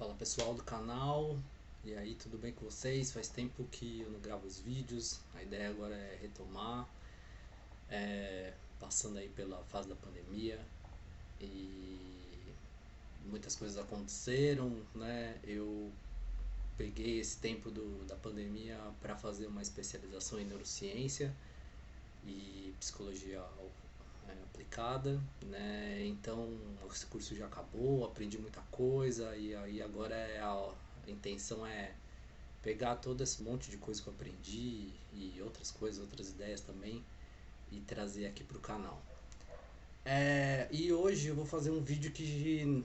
Fala pessoal do canal, e aí, tudo bem com vocês? Faz tempo que eu não gravo os vídeos, a ideia agora é retomar, passando aí pela fase da pandemia e muitas coisas aconteceram, né? Eu peguei esse tempo da pandemia para fazer uma especialização em neurociência e psicologia aplicada, né? Então esse curso já acabou, aprendi muita coisa e aí agora a intenção é pegar todo esse monte de coisa que eu aprendi e outras coisas, outras ideias também e trazer aqui pro canal. E hoje eu vou fazer um vídeo que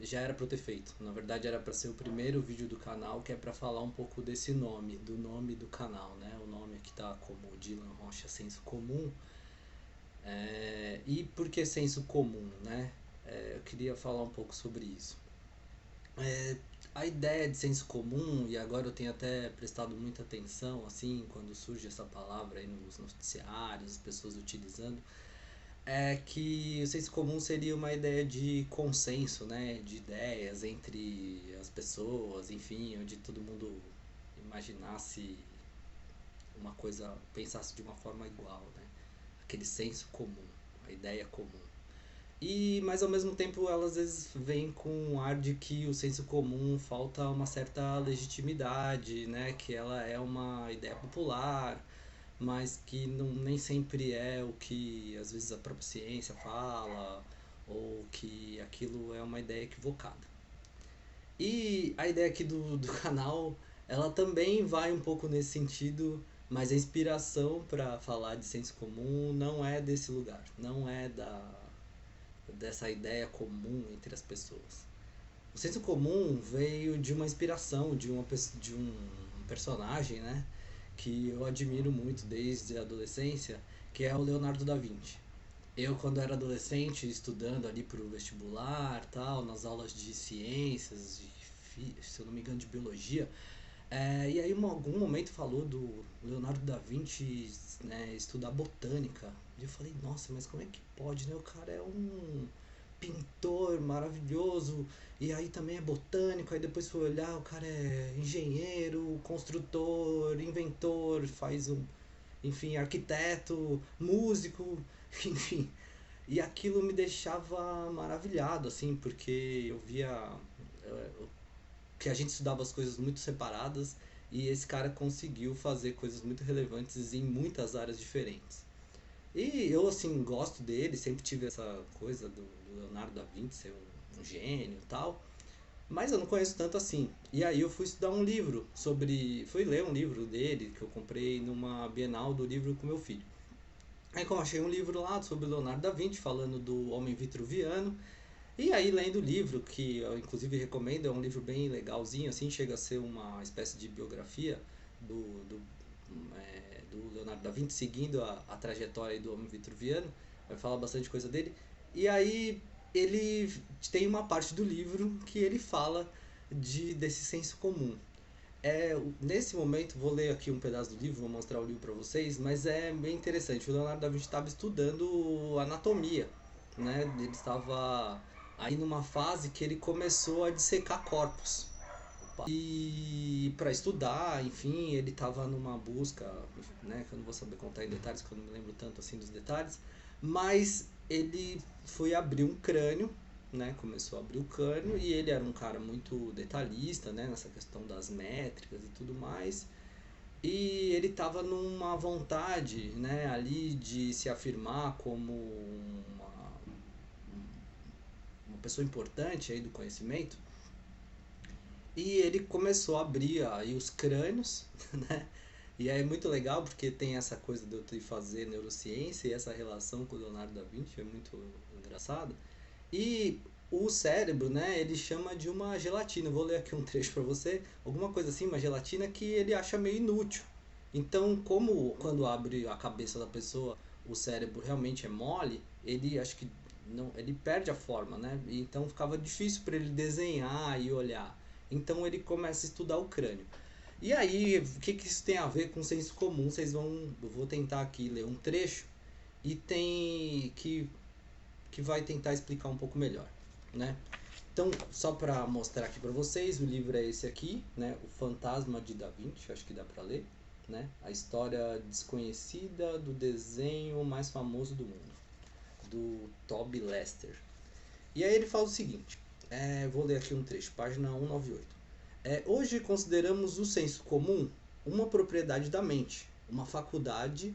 já era para eu ter feito. Na verdade era para ser o primeiro vídeo do canal, que é para falar um pouco desse nome, do nome do canal, né? O nome aqui tá como Dylan Rocha Senso Comum. E por que senso comum, né? Eu queria falar um pouco sobre isso. A ideia de senso comum, e agora eu tenho até prestado muita atenção, assim, quando surge essa palavra aí nos noticiários, as pessoas utilizando, é que o senso comum seria uma ideia de consenso, né? De ideias entre as pessoas, enfim, onde todo mundo imaginasse uma coisa, pensasse de uma forma igual, né? Aquele senso comum, a ideia comum. Mas ao mesmo tempo ela às vezes vem com um ar de que o senso comum falta uma certa legitimidade, né? Que ela é uma ideia popular, mas que nem sempre é o que às vezes a própria ciência fala, ou que aquilo é uma ideia equivocada. E a ideia aqui do canal, ela também vai um pouco nesse sentido, mas a inspiração para falar de senso comum não é desse lugar, não é dessa ideia comum entre as pessoas. O senso comum veio de uma inspiração, de um personagem, né, que eu admiro muito desde a adolescência, que é o Leonardo da Vinci. Eu, quando era adolescente, estudando ali para o vestibular, tal, nas aulas de ciências, se eu não me engano, de biologia, e aí, em algum momento falou do Leonardo da Vinci, né, estudar botânica. E eu falei, nossa, mas como é que pode, né? O cara é um pintor maravilhoso, e aí também é botânico. Aí depois foi olhar, o cara é engenheiro, construtor, inventor, enfim, arquiteto, músico, enfim. E aquilo me deixava maravilhado, assim, porque eu via que a gente estudava as coisas muito separadas e esse cara conseguiu fazer coisas muito relevantes em muitas áreas diferentes. E eu, assim, gosto dele, sempre tive essa coisa do Leonardo da Vinci ser um gênio e tal, mas eu não conheço tanto assim. E aí eu fui estudar um livro fui ler um livro dele que eu comprei numa Bienal do livro com meu filho. Aí eu achei um livro lá sobre Leonardo da Vinci, falando do homem vitruviano, e aí, lendo o livro, que eu inclusive recomendo, é um livro bem legalzinho, assim, chega a ser uma espécie de biografia do Leonardo da Vinci, seguindo a trajetória do homem vitruviano, vai falar bastante coisa dele. E aí, ele tem uma parte do livro que ele fala desse senso comum. Nesse momento, vou ler aqui um pedaço do livro, vou mostrar o livro para vocês, mas é bem interessante. O Leonardo da Vinci estava estudando anatomia, né? Ele estava aí numa fase que ele começou a dissecar corpos. E para estudar, enfim, ele estava numa busca, né, que eu não vou saber contar em detalhes, que eu não me lembro tanto assim dos detalhes, mas ele foi abrir um crânio, né, começou a abrir o crânio e ele era um cara muito detalhista, né, nessa questão das métricas e tudo mais. E ele estava numa vontade, né, ali de se afirmar como uma pessoa importante aí do conhecimento. E ele começou a abrir aí os crânios, né? E aí é muito legal porque tem essa coisa de eu fazer neurociência e essa relação com o Leonardo da Vinci é muito engraçado. E o cérebro, né, ele chama de uma gelatina. Eu vou ler aqui um trecho para você, alguma coisa assim, uma gelatina que ele acha meio inútil. Então, como quando abre a cabeça da pessoa, o cérebro realmente é mole, ele acho que não, ele perde a forma, né? Então ficava difícil para ele desenhar e olhar. Então ele começa a estudar o crânio. E aí, o que isso tem a ver com senso comum? Eu vou tentar aqui ler um trecho e que vai tentar explicar um pouco melhor, né? Então, só para mostrar aqui para vocês, o livro é esse aqui, né? O Fantasma de Da Vinci, acho que dá para ler, né? A história desconhecida do desenho mais famoso do mundo, do Toby Lester. E aí ele fala o seguinte, vou ler aqui um trecho, página 198. Hoje consideramos o senso comum uma propriedade da mente, uma faculdade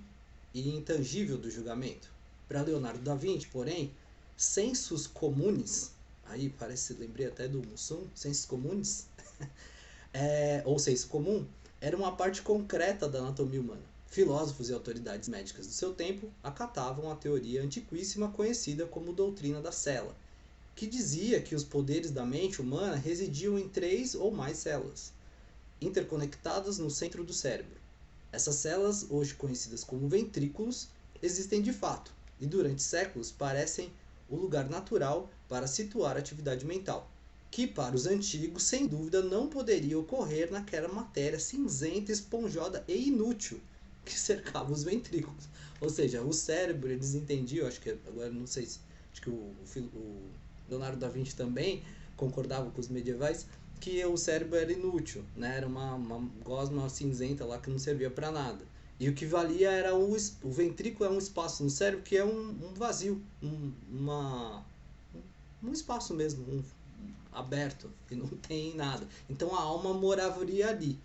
e intangível do julgamento. Para Leonardo da Vinci, porém, sensus comunes, aí parece, lembrei até do Mussum, sensus comunes, ou senso comum, era uma parte concreta da anatomia humana. Filósofos e autoridades médicas do seu tempo acatavam a teoria antiquíssima conhecida como doutrina da cela, que dizia que os poderes da mente humana residiam em 3 ou mais células, interconectadas no centro do cérebro. Essas células, hoje conhecidas como ventrículos, existem de fato e durante séculos parecem o lugar natural para situar a atividade mental, que para os antigos sem dúvida não poderia ocorrer naquela matéria cinzenta, esponjosa e inútil que cercava os ventrículos. Ou seja, o cérebro, eles entendiam, acho que agora não sei se acho que o Leonardo da Vinci também concordava com os medievais, que o cérebro era inútil, né? Era uma gosma cinzenta lá que não servia para nada. E o que valia era o ventrículo, é um espaço no cérebro que é um vazio, um espaço mesmo, aberto, que não tem nada. Então a alma moraria ali.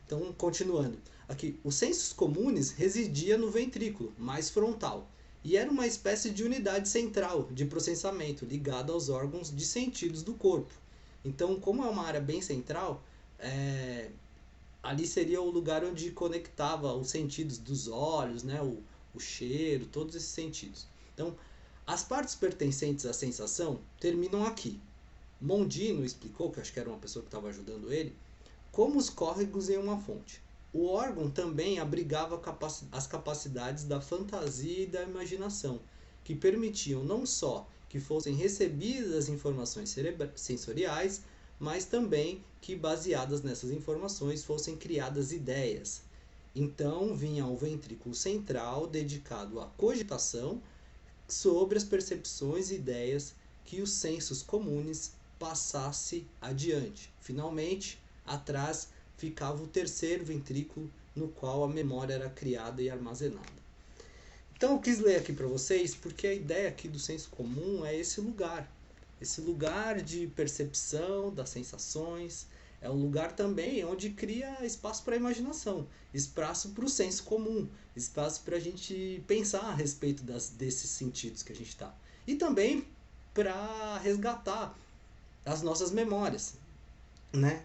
Então, continuando. Aqui, os sensos comunes residia no ventrículo, mais frontal, e era uma espécie de unidade central de processamento ligada aos órgãos de sentidos do corpo. Então, como é uma área bem central, ali seria o lugar onde conectava os sentidos dos olhos, né, o cheiro, todos esses sentidos. Então, as partes pertencentes à sensação terminam aqui. Mondino explicou, que acho que era uma pessoa que estava ajudando ele, como os córregos em uma fonte. O órgão também abrigava as capacidades da fantasia e da imaginação, que permitiam não só que fossem recebidas informações sensoriais, mas também que, baseadas nessas informações, fossem criadas ideias. Então vinha o ventrículo central, dedicado à cogitação sobre as percepções e ideias que os sensos comunes passasse adiante. Finalmente, atrás ficava o terceiro ventrículo, no qual a memória era criada e armazenada. Então eu quis ler aqui para vocês porque a ideia aqui do senso comum é esse lugar de percepção das sensações, é um lugar também onde cria espaço para a imaginação, espaço para o senso comum, espaço para a gente pensar a respeito desses sentidos que a gente está. E também para resgatar as nossas memórias, né?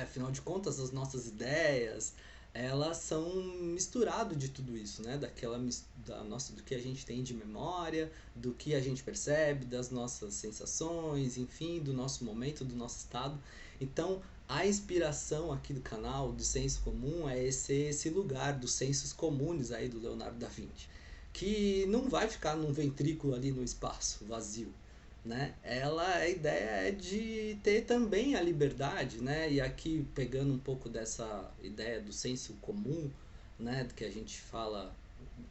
Afinal de contas, as nossas ideias, elas são misturado de tudo isso, né? Do que a gente tem de memória, do que a gente percebe, das nossas sensações, enfim, do nosso momento, do nosso estado. Então, a inspiração aqui do canal do Senso Comum é esse lugar dos sensos comunes aí do Leonardo da Vinci, que não vai ficar num ventrículo ali no espaço vazio, né? A ideia é de ter também a liberdade, né? E aqui pegando um pouco dessa ideia do senso comum, né? Que a gente fala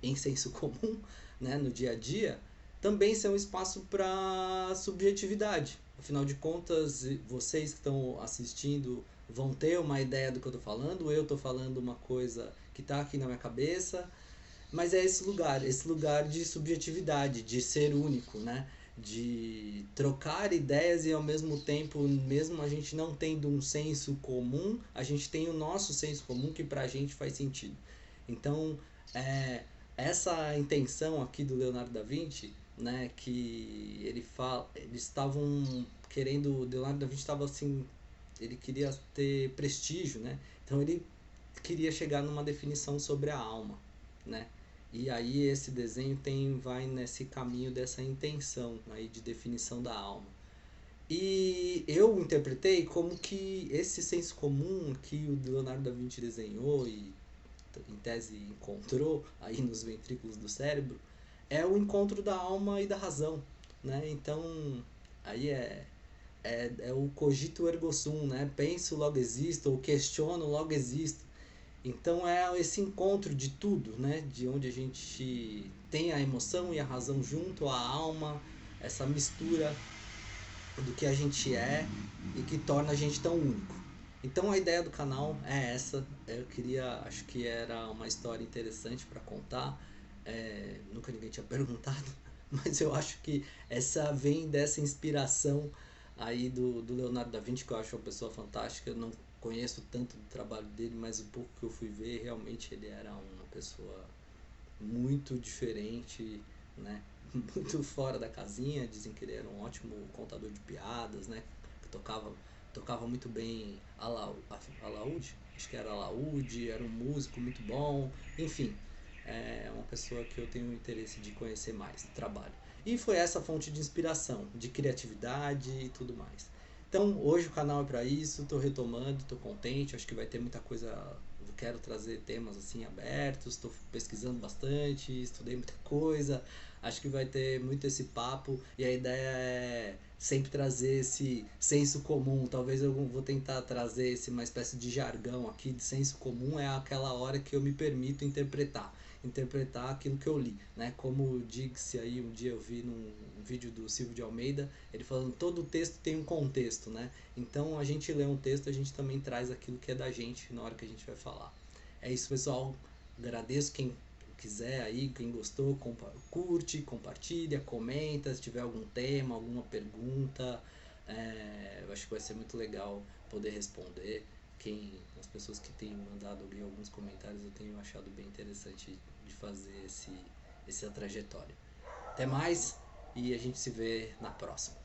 em senso comum, né? No dia a dia, também ser um espaço para subjetividade. Afinal de contas, vocês que estão assistindo vão ter uma ideia do que eu estou falando, eu estou falando uma coisa que está aqui na minha cabeça, mas é esse lugar de subjetividade, de ser único, né? De trocar ideias e ao mesmo tempo, mesmo a gente não tendo um senso comum, a gente tem o nosso senso comum que pra gente faz sentido. Então, essa intenção aqui do Leonardo da Vinci, né, que ele fala, eles estavam querendo, o Leonardo da Vinci estava assim, ele queria ter prestígio, né? Então ele queria chegar numa definição sobre a alma, né? E aí esse desenho vai nesse caminho dessa intenção aí de definição da alma. E eu interpretei como que esse senso comum que o Leonardo da Vinci desenhou e em tese encontrou aí nos ventrículos do cérebro é o encontro da alma e da razão, né? Então aí é o cogito ergo sum, né? Penso, logo existo, ou questiono, logo existo. Então é esse encontro de tudo, né? De onde a gente tem a emoção e a razão junto, a alma, essa mistura do que a gente é e que torna a gente tão único. Então a ideia do canal é essa. Eu queria, acho que era uma história interessante para contar. Nunca ninguém tinha perguntado, mas eu acho que essa vem dessa inspiração aí do Leonardo da Vinci, que eu acho uma pessoa fantástica. Eu não conheço tanto do trabalho dele, mas o pouco que eu fui ver, realmente ele era uma pessoa muito diferente, né? Muito fora da casinha. Dizem que ele era um ótimo contador de piadas, né? Que tocava muito bem alaúde, acho que era alaúde, era um músico muito bom, enfim, é uma pessoa que eu tenho interesse de conhecer mais do trabalho. E foi essa fonte de inspiração, de criatividade e tudo mais. Então, hoje o canal é para isso, estou retomando, estou contente, acho que vai ter muita coisa, eu quero trazer temas assim abertos, estou pesquisando bastante, estudei muita coisa, acho que vai ter muito esse papo e a ideia é sempre trazer esse senso comum. Talvez eu vou tentar trazer esse uma espécie de jargão aqui de senso comum, é aquela hora que eu me permito interpretar aquilo que eu li, né? Como disse aí, um dia eu vi num vídeo do Silvio de Almeida, ele falando todo texto tem um contexto, né? Então a gente lê um texto, a gente também traz aquilo que é da gente na hora que a gente vai falar. É isso, pessoal. Agradeço quem quiser aí, quem gostou, curte, compartilha, comenta, se tiver algum tema, alguma pergunta, eu acho que vai ser muito legal poder responder. As pessoas que têm mandado ali alguns comentários, eu tenho achado bem interessante de fazer essa trajetória. Até mais e a gente se vê na próxima.